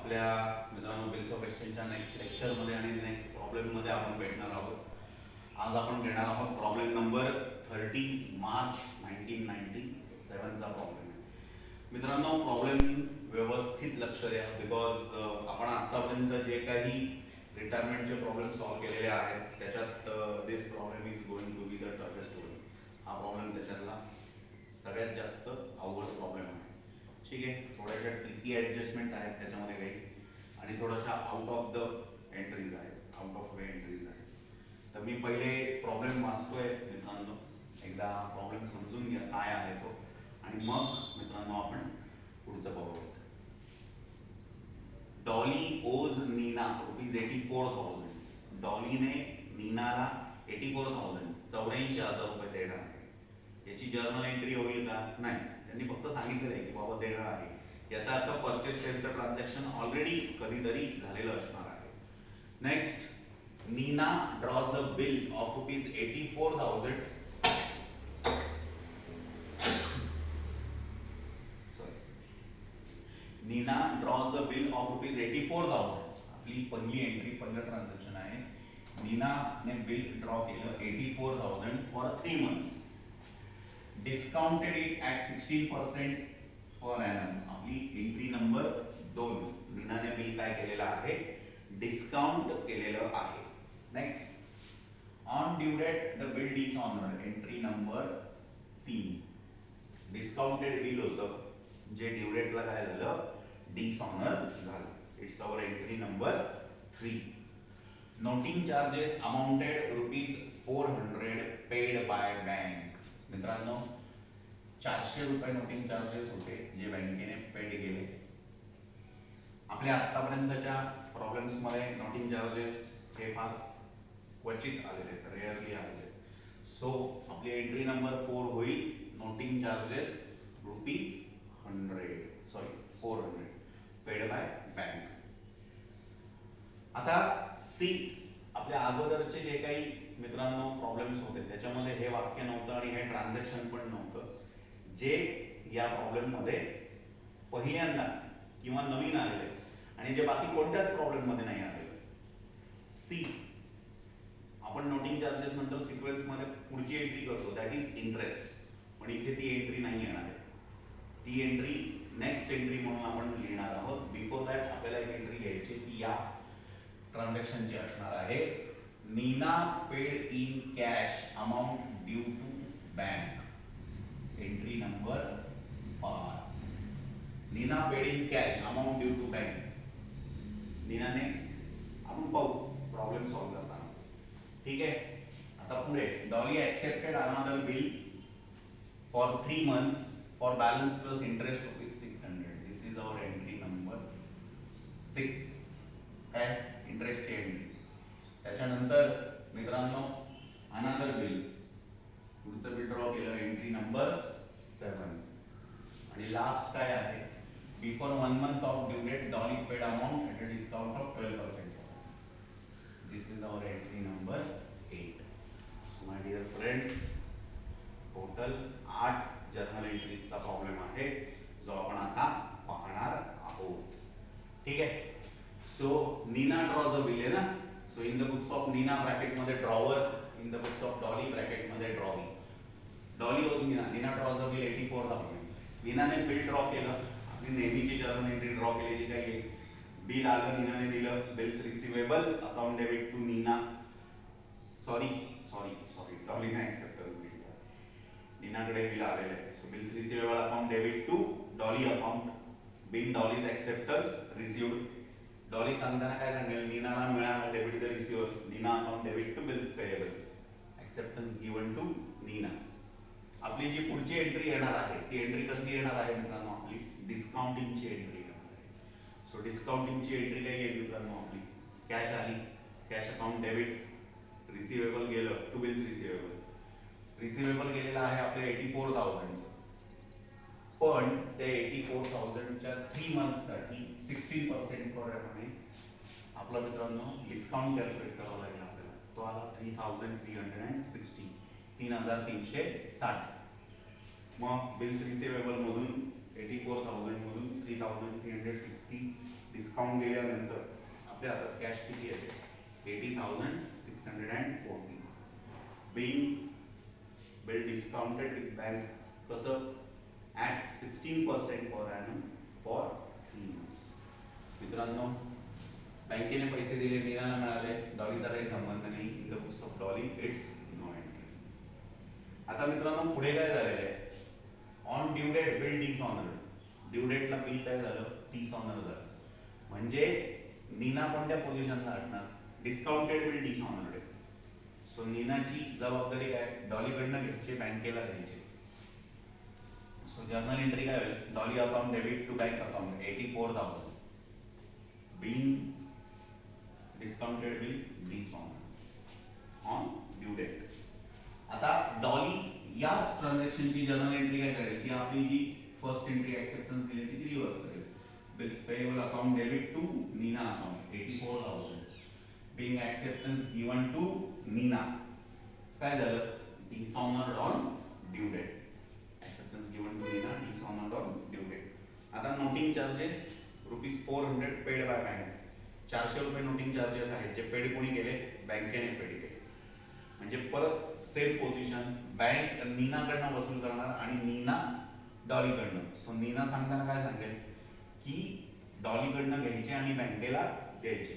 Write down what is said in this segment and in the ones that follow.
आपल्या मित्रांनो bills of एक्सचेंजच्या next लेक्चरमध्ये आणि नेक्स्ट प्रॉब्लेममध्ये आपण भेटणार आहोत. आज आपण घेणार आहोत प्रॉब्लेम नंबर 30 मार्च 1997चा प्रॉब्लेम आहे. मित्रांनो प्रॉब्लेम व्यवस्थित लक्ष द्या, बिकॉज आपण आतापर्यंत जे काही रिटायरमेंटचे प्रॉब्लेम सॉल्व्ह केलेले आहेत त्याच्यात this problem is going to be the toughest one. हा प्रॉब्लेम त्याच्यातला सगळ्यात जास्त अवघड प्रॉब्लेम आहे. ठीक आहे, थोड्याशा ट्रिकी ॲडजस्टमेंट आहेत त्याच्यामध्ये काही, आणि थोड्याशा आउट ऑफ द एंट्रीज आहेत, आउट ऑफ वे एंट्रीज आहेत. तर मी पहिले प्रॉब्लेम वाचतोय मित्रांनो, एकदा प्रॉब्लेम समजून घ्या काय आहे तो, आणि मग मित्रांनो आपण पुढचं बघूयात. डॉली ओज नीना ₹84,000. डॉलीने नीनाला 84,000 देणार आहे. याची जर्नल एंट्री होईल का? नाही, त्यांनी फक्त सांगितलेलं आहे की बाबा देणार आहे. याचा अर्थ परचेस सेलचं ट्रान्झॅक्शन ऑलरेडी कधीतरी झालेलं असणार आहे. Next, Neena draws a bill of ₹84,000. Neena draws a bill of ₹84,000. आपली पहिली एंट्री, पहिलं ट्रान्झॅक्शन आहे. नीनाने बिल ड्रॉ केलं 84,000 for 3 months. Discounted it at 16% per annum. आपली एंट्री नंबर 2. नीनाने बिल काय केलेलं आहे? डिस्काउंट केलेलं आहे. Next, on due date the bill dishonoured. Entry number 3. Discounted bill होतं जे ड्यू डेटला काय झालं? डिसऑनर झालं. It's our entry number 3. Noting charges amounted ₹400 paid by bank. मित्रांनो, ₹400 नोटिंग चार्जेस होते जे बँकेने पेड केले. आपल्या आतापर्यंतच्या प्रॉब्लेम्समध्ये नोटिंग चार्जेस हे फार क्वचित आलेले, रेअरली आलेले. सो आपली एंट्री नंबर 4 होईल. Noting charges ₹400 paid by bank. आता सी, आपल्या अगोदरचे जे काही मित्रांनो प्रॉब्लेम्स होते त्याच्यामध्ये हे वाक्य नव्हतं आणि हे ट्रान्झॅक्शन पण नव्हतं, जे या प्रॉब्लेममध्ये पहिल्यांदा किंवा नवीन आलेले, आणि जे बाकी कोणत्याच प्रॉब्लेममध्ये नाही आलेलं. सी, आपण नोटिंग चार्जेस नंतर सिक्वेन्समध्ये पुढची एंट्री करतो, दॅट इज इंटरेस्ट. पण इथे ती एंट्री नाही येणार आहे. ती एंट्री नेक्स्ट एंट्री म्हणून आपण लिहिणार आहोत. बिफोर दॅट आपल्याला एक एंट्री घ्यायची, ती या ट्रान्झॅक्शनची असणार आहे. Neena paid in cash amount due to bank. Entry number 5. Neena paid in cash amount due to bank. नीनाने, आपण पाहू प्रॉब्लेम सॉल्व्ह करताना. ठीक आहे, आता पुढे, Dolly accepted another bill for 3 months for balance plus interest ₹600. This is our entry number 6. काय? इंटरेस्टची एंट्री. त्याच्यानंतर मित्रांनो अनदर बिल, पुढचं बिल ड्रॉ केलं, एंट्री नंबर 7. आणि लास्ट काय आहे? Before 1 month of due date Dolly paid amount at a discount of 12%. This is our entry number 8. So my dear friends, total 8 journal एंट्रीजचा problem आहे जो आपण आता पाहणार आहोत. ठीक आहे. So Neena draws a bill आहे ना. So in the books of Neena ब्रॅकेटमध्ये drawer, in the books of Dolly ब्रॅकेटमध्ये drawee. Dolly was Neena. Neena draws a bill 84,000. नीनाने बिल ड्रॉ केलं. आपली नेहमीची जर्नल एंट्री ड्रॉ केल्याची काही आहे. बिल आलं, नीनाने दिलं. Bills receivable account debit to Neena. Sorry, डॉलीने ऍक्सेप्टन्स दिली. नीनाकडे बिल आलेलं आहे. So bills receivable account debit to Dolly account. Being Dolly's acceptance received. Dolly सांगताना काय सांगेल? नीनाला मिळाला debit the receiver. Neena account debit to bills payable. Acceptance given to Neena. आपली जी पुढची एंट्री येणार आहे ती एंट्री कसली येणार आहे मित्रांनो? आपली डिस्काउंटिंगची एंट्री येणार आहे. सो डिस्काउंटिंगची एंट्री काय येईल मित्रांनो? आपली कॅश आली, कॅश अकाउंट डेबिट, रिसिवेबल गेलं टू बिल्स रिसिवेबल. रिसिवेबल गेलेला आहे आपल्या 84,000. पण त्या 84,000च्या 3 months साठी 16% प्रमाणे आपला मित्रांनो डिस्काउंट कॅल्क्युलेट करावा लागेल आपल्याला. तो आला 3,360. 3,360. मग बिल्स रिसिवेबल मधून 84,000 मधून 3,360 डिस्काउंट गेल्यानंतर आपल्या हातात कॅश किती येते? 80,640. being well discounted with bank कसं at 16% per annum for 3 years. मित्रांनो, बँकेने पैसे दिले, नीनाला मिळाले, डॉलीचा काही संबंध नाही. In the books of Dolly it's no entry. आता मित्रांनो पुढे काय झालेलं आहे? On due date bill dishonoured. Due डेटला बिल काय झालं? डिसऑनर झालं. म्हणजे नीना कोणत्या पोझिशनला असणार? Discounted bill dishonoured. सो नीनाची जबाबदारी काय? डॉलीकडनं घ्यायचे, बँकेला द्यायचे. सो जर्नल एंट्री काय होईल? Dolly account debit to bank account 84,000 being discounted bill dishonored on due date. आता डॉली याच ट्रान्झॅक्शनची जर्नल एंट्री काय करेल? ती आपली जी फर्स्ट एंट्री ऍक्सेप्टन्स दिल्याची ती रिव्हर्स करेल. Bills payable account debit to Neena account 84,000 being acceptance given to Neena. काय झालं? dishonored on due date. acceptance given to Neena dishonored on due date. आता noting charges ₹400 paid by bank. 400 रुपये नोटिंग चार्जेस आहेत जे paid कोणी केले? बँकेने पेड केले. म्हणजे परत सेम पोझिशन, बँक नीनाकडनं वसूल करणार आणि नीना डॉलीकडनं. सो नीना सांगताना काय सांगेल की डॉलीकडनं घ्यायचे आणि बँकेला द्यायचे.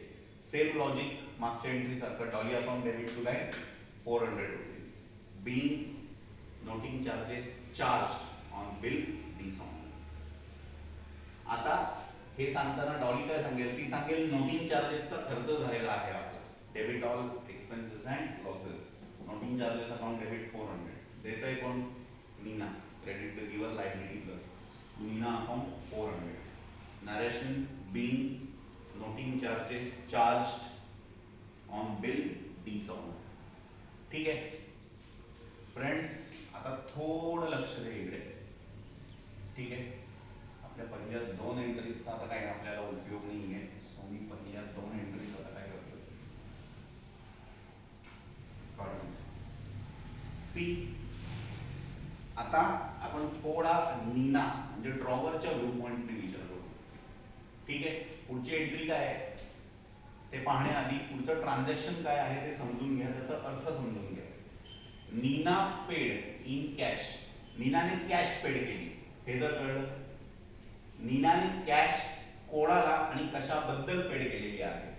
सेम लॉजिक मागच्या एंट्री सारखं. Dolly account debit to bank 400 rupees being noting charges charged on bill dishonoured. आता हे सांगताना डॉली काय सांगेल? ती सांगेल नोटिंग चार्जेसचा खर्च झालेला आहे आपला. Debit all expenses and losses. Noting charges account debit 400. देतोय कोण? Neena. Credit the giver liability plus Neena account 400. Narration being noting charges charged on bill dishonoured. ठीक आहे फ्रेंड्स, आता थोडं लक्ष द्या इकडे. ठीक आहे, आपल्या पहिल्या 2 एंट्रीजचा आता काही आपल्याला उपयोग नाही आहे. सो मी पहिल्या 2 एंट्रीज आता काय करतो? सी. आता आपण थोडा नीना म्हणजे ड्रॉवरच्या व्ह्यू पॉइंटने विचार करू. ठीक आहे, पुढची एंट्री काय आहे ते पाहण्याआधी पुढचं ट्रान्झॅक्शन काय आहे ते समजून घ्या, त्याचा अर्थ समजून घ्या. Neena paid in cash. नीनाने कॅश पेड केली हे जर कळलं. नीनाने कॅश कोणाला आणि कशाबद्दल पेड केलेली आहे?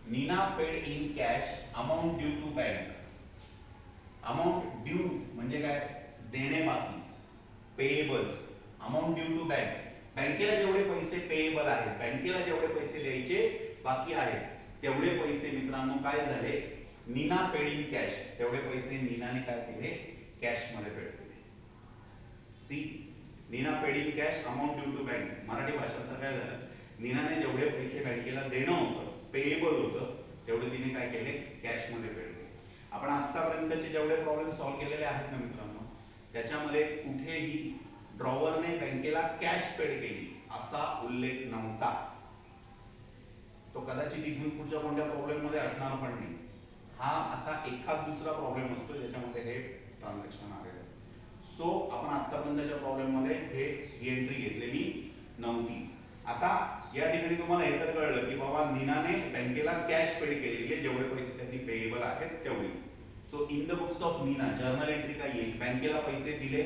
Neena paid in cash amount due to bank. Amount due म्हणजे काय? देणे बाकी. Payables amount due to bank. बँकेला जेवढे पैसे पेएबल आहेत, बँकेला जेवढे पैसे द्यायचे बाकी आहेत तेवढे पैसे मित्रांनो काय झाले? Neena paid in cash. तेवढे पैसे नीनाने काय केले? कॅश मध्ये पेड केले. See. Neena paid in cash amount due to bank. Marathi भाषांतर काय झालं? नीनाने जेवढे पैसे बँकेला देणं होतं, पेएबल होतं, तेवढे तिने काय केले? कॅश मध्ये पेड केले. आपण आतापर्यंतचे जेवढे प्रॉब्लेम सॉल्व्ह केलेले आहेत ना मित्रांनो, त्याच्यामध्ये कुठेही ड्रॉवरने बँकेला कॅश पेड केली असा उल्लेख नव्हता. तो कदाचित इथून पुढच्या कोणत्या प्रॉब्लेम मध्ये असणार पण नाही. हा असा एखाद दुसरा प्रॉब्लेम असतो ज्याच्यामध्ये हे ट्रान्झॅक्शन आलेलं. सो आपण आतापर्यंतच्या प्रॉब्लेम मध्ये ही एंट्री घेतलेली नव्हती. आता या ठिकाणी तुम्हाला हे तर कळलं की बाबा नीनाने बँकेला कॅश पेड केलेली आहे, जेवढे पैसे त्यांनी पेएबल आहेत तेवढी. So in the books of Neena journal entry काय येईल? बँकेला पैसे दिले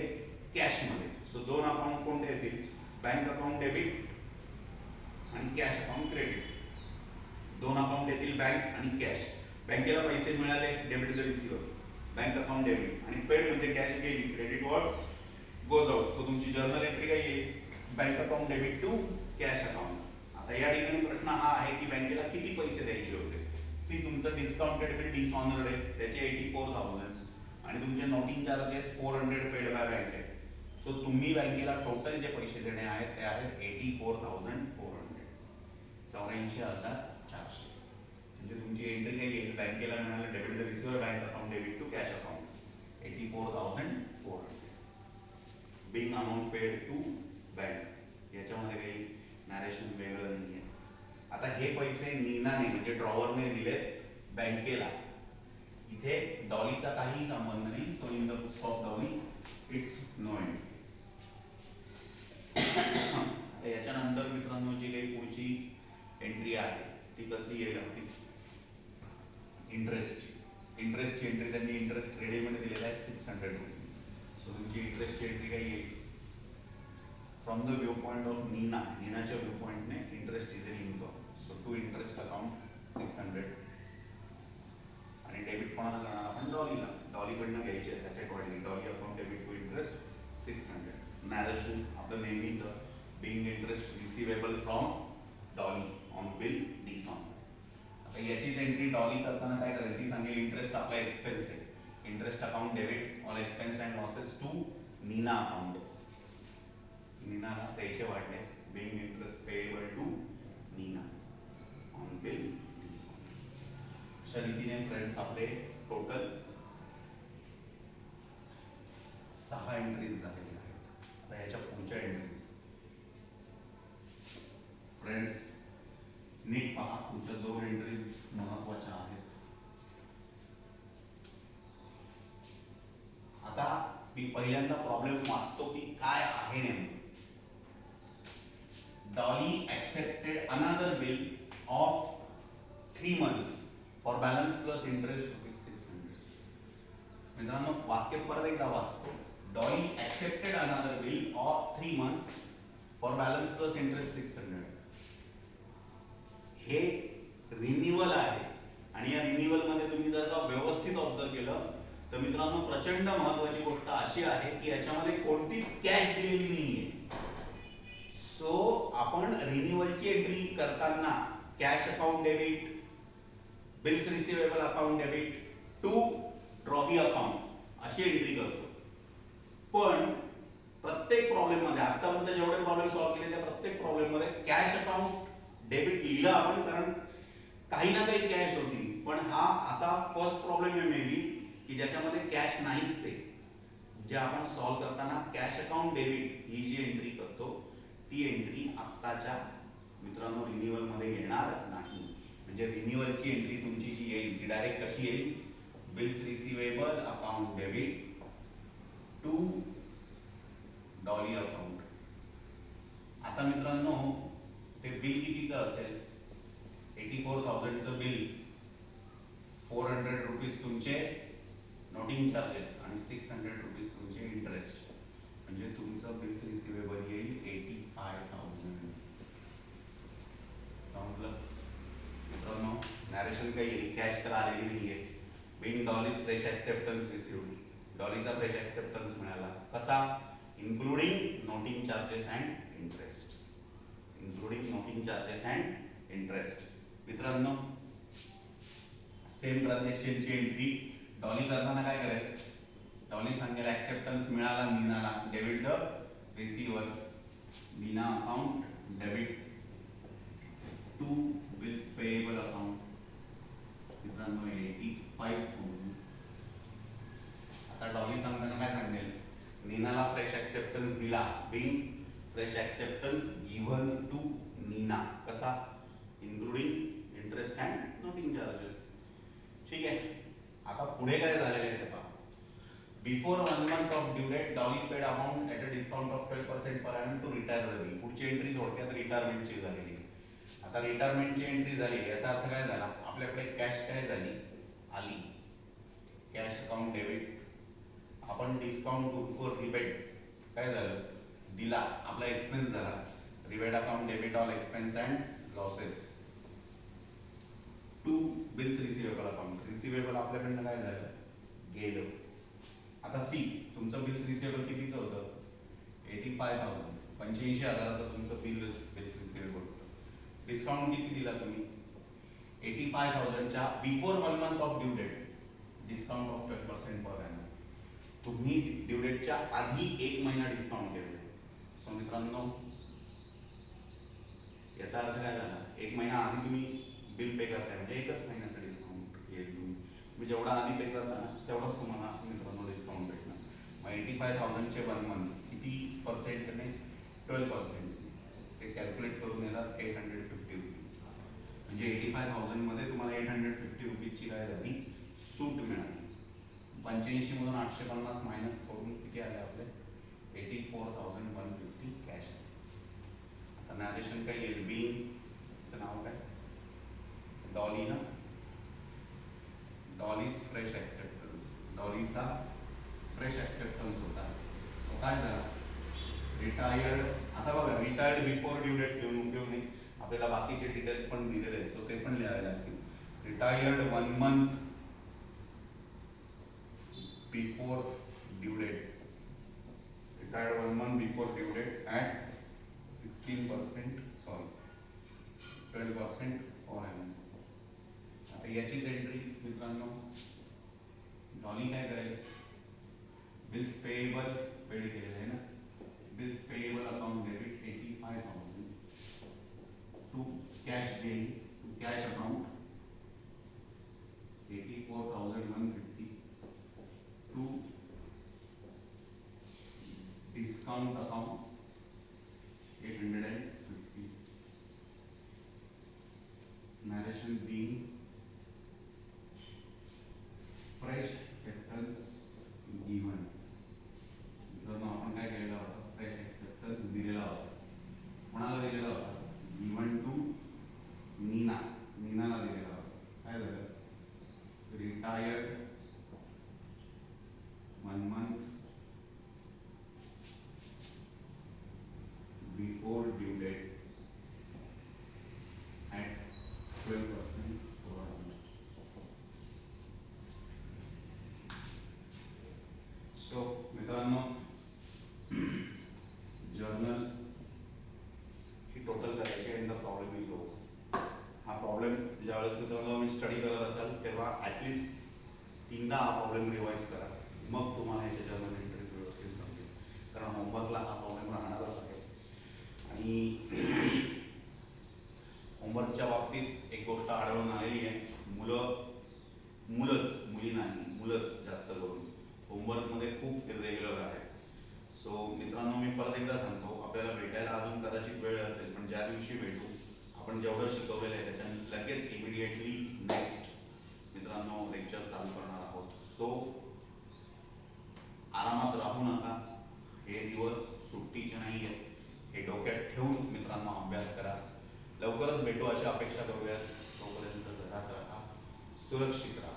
कॅश मध्ये. सो 2 अकाउंट कोणते येतील? बँक अकाउंट डेबिट आणि कॅश अकाउंट क्रेडिट. 2 अकाउंट येतील बँक आणि कॅश. बँकेला पैसे मिळाले, debit the receiver, bank account debit आणि पेड म्हणजे कॅश गेली, credit what goes out. So तुमची जर्नल एंट्री काय येईल? Bank account debit to cash account. आता या ठिकाणी प्रश्न हा आहे की बँकेला किती पैसे द्यायचे होते? सी. तुमचं डिस्काउंटेड बिल डिसऑनर्ड आहे, त्याचे 84,000 आणि तुमचे noting charges 400 paid by bank आहे. सो तुम्ही बँकेला टोटल जे पैसे देणे आहेत ते आहेत 84,400. 84,400. म्हणजे तुमची एंट्री काय येईल? बँकेला मिळालं debit the receiver, bank account debit to cash account 84,400 being amount paid to bank. याच्यामध्ये काही नॅरेशन वेगळं नाही आहे. आता हे पैसे नीनाने म्हणजे ड्रॉवरने दिले बँकेला. इथे डॉलीचा काहीही संबंध नाही. So in the books of Dolly it's no entry. आता याच्यानंतर मित्रांनो जी काही पुढची एंट्री आहे ती कसली येईल आपली इंटरेस्टची एंट्री त्यांनी इंटरेस्ट रेडीमध्ये दिलेला आहे 600 रुपीज. सो तुमची इंटरेस्टची एंट्री काय येईल from the view point of नीनाच्या व्यू पॉइंटने interest is an income. So to interest account 600 आणि डेबिट कोणाला करणार आपण डॉलीकडनं घ्यायचे ॲसेट वाढली Dolly account debit to interest 600. Narration आपलं नेहमीचं being interest receivable from Dolly on bill dishonour. आता याचीच एंट्री डॉली करताना काय करायची ती सांगेल इंटरेस्ट आपला एक्सपेन्स आहे interest account debit all expense and losses to Neena account. नीनाला द्यायचे वाढले being interest payable to Neena on bill dishonour. अशा रीतीने फ्रेंड्स आपले टोटल 6 एंट्रीज झालेल्या आहेत. आता याच्या पुढच्या एंट्रीज फ्रेंड्स नीट पहा पुढच्या 2 एंट्रीज महत्वाच्या आहेत. आता मी पहिल्यांदा प्रॉब्लेम वाचतो की काय आहे नेमकं. Dolly accepted another bill of 3 months for balance plus interest ₹600. मित्रांनो वाक्य परत एकदा वाचतो. Dolly accepted another bill of 3 months for balance plus interest 600. हे रिन्युअल आहे आणि या रिन्युअल मध्ये तुम्ही जर का व्यवस्थित ऑब्झर्व केलं तर मित्रांनो प्रचंड महत्वाची गोष्ट अशी आहे की याच्यामध्ये कोणतीच कॅश दिलेली नाहीये. सो आपण रिन्युअलची एंट्री करताना cash account debit bills receivable account debit to trophy account अशी एंट्री करतो. पण प्रत्येक प्रॉब्लेम मध्ये आतापर्यंत जेवढे प्रॉब्लेम सॉल्व्ह केले त्या प्रत्येक प्रॉब्लेम मध्ये कॅश अकाउंट डेबिट लिहिलं आपण कारण काही ना काही कॅश होती. पण हा असा फर्स्ट प्रॉब्लेम आहे मे बी की ज्याच्यामध्ये कॅश नाहीच आहे. जे आपण सॉल्व्ह करताना कॅश अकाउंट डेबिट ही जी एंट्री करतो ती एंट्री आत्ताच्या मित्रांनो रिन्युअल मध्ये येणार नाही. म्हणजे रिन्युअलची एंट्री तुमची जी येईल ती डायरेक्ट कशी येईल bills receivable account debit to Dolly account. आता मित्रांनो ते बिल कितीचं असेल 84,000चं बिल 400 रुपीज तुमचे नोटिंग चार्जेस आणि 600 रुपीज तुमचे इंटरेस्ट म्हणजे तुमचं बिल्स रिसिवेबल येईल 85,000. समजलं मित्रांनो. नॅरेशन काय येईल कॅश तर आलेली नाहीये. Being Dolly's fresh acceptance received. डॉलीचा फ्रेश ऍक्सेप्टन्स मिळाला कसा including noting charges and interest. Including noting charges and interest. मित्रांनो सेम ट्रान्झॅक्शनची एंट्री डॉली करताना काय करेल डॉली सांगेल ऍक्सेप्टन्स मिळाला नीनाला debit the receiver Neena account debit to bills payable account. मित्रांनो 85,000. आता डॉली सांगताना काय सांगेल नीनाला फ्रेश ऍक्सेप्टन्स दिला being fresh acceptance given to Neena कसा including interest and noting charges. ठीक आहे. आता पुढे काय झालेलं आहे ते पहा. Before 1 month of due date Dolly paid amount at a discount of 12% per annum to retire the bill. पुढची एंट्री थोडक्यात रिटायरमेंटची झालेली. आता रिटायरमेंटची एंट्री झाली याचा अर्थ काय झाला आपल्याकडे कॅश काय झाली आली कॅश अकाउंट डेबिट. आपण डिस्काउंट गुड फॉर रिबेट काय झालं दिला आपला एक्सपेन्स झाला rebate account debit all expense and losses to bills receivable account. Receivable आपल्याकडनं काय झालं गेलं. आता सी तुमचं बिल्स रिसिवेबल कितीचं होतं 85,000 85,000चं तुमचं बिल्स रिसिवेबल होतं. डिस्काउंट किती दिला तुम्ही 85,000च्या before 1 month of due date discount of 12% per annum. तुम्ही ड्यू डेटच्या आधी 1 महिना डिस्काउंट केलं. सो मित्रांनो याचा अर्थ काय झाला 1 महिना आधी तुम्ही बिल पे करताय म्हणजे 1च महिन्याचं डिस्काउंट येईल. तुम्ही जेवढा आधी पे करता ना तेवढाच तुम्हाला मित्रांनो डिस्काउंट भेटणार. मग 85,000चे 1 month किती पर्सेंटने 12% ते कॅल्क्युलेट करून येतात 850 रुपीज. म्हणजे 85,000 मध्ये तुम्हाला 850 रुपीजची काय झाली सूट मिळाली. 85 मधून 850 मायनस करून किती आले आपले 84,150 कॅश. नॅरेशन काय येईल, बीइंगचं नाव काय, डॉली ना, Dolly's fresh acceptance, डॉलीचा fresh acceptance होता. तो काय झाला, रिटायर्ड. आता बघा, रिटायर्ड बिफोर ड्यू डेट घेऊन उपयोग नाही, आपल्याला बाकीचे डिटेल्स पण दिलेले आहेत, सो ते पण लिहावे लागतील. Retired 1 month before due date, retired 1 month before due date at 16%, sorry 12% और एम. आता याचीच एंट्री मित्रांनो, डॉली काय करेल, बिल्स पेएबल पेड केलेलं आहे ना, bills payable account debit 85,000 to cash gain, to cash account 84,150 to discount account 850. Narration being fresh acceptance given. तर आपण काय केलेलं होतं, फ्रेश ॲक्सेप्टन्स दिलेला होता. कोणाला दिलेला होता, गिवन टू नीना, नीनाला दिलेला होता. काय झालं, retired 1 month before due date at 12% per annum. So मित्रांनो, जर्नल ही टोटल करायची आणि प्रॉब्लेम इज ओव्हर. हा प्रॉब्लेम ज्यावेळेस मित्रांनो मी स्टडी करत असाल तेव्हा ॲटलिस्ट 3दा हा प्रॉब्लेम रिवाईज करा, मग तुम्हाला याचे जर्नल एंट्रीज व्यवस्थित समजेल. कारण होमवर्कला हा प्रॉब्लेम राहणारच आहे. आणि होमवर्कच्या बाबतीत एक गोष्ट आढळून आलेली आहे, मुली नाही, मुलंच जास्त करून होमवर्कमध्ये खूप इरेग्युलर आहे. सो मित्रांनो, मी परत एकदा सांगतो, आपल्याला भेटायला अजून कदाचित वेळ असेल, पण ज्या दिवशी भेटू आपण जेवढं शिकवलेलं आहे त्याच्या लगेच इमिडिएटली नेक्स्ट मित्रांनो लेक्चर चालू करणार आहोत. सो आरामात राहू नका, हे दिवस सुट्टीचे नाही आहेत, हे डोक्यात ठेवून मित्रांनो अभ्यास करा. लवकरच भेटू अशी अपेक्षा करूयात. तोपर्यंत घरात राहा, सुरक्षित राहा.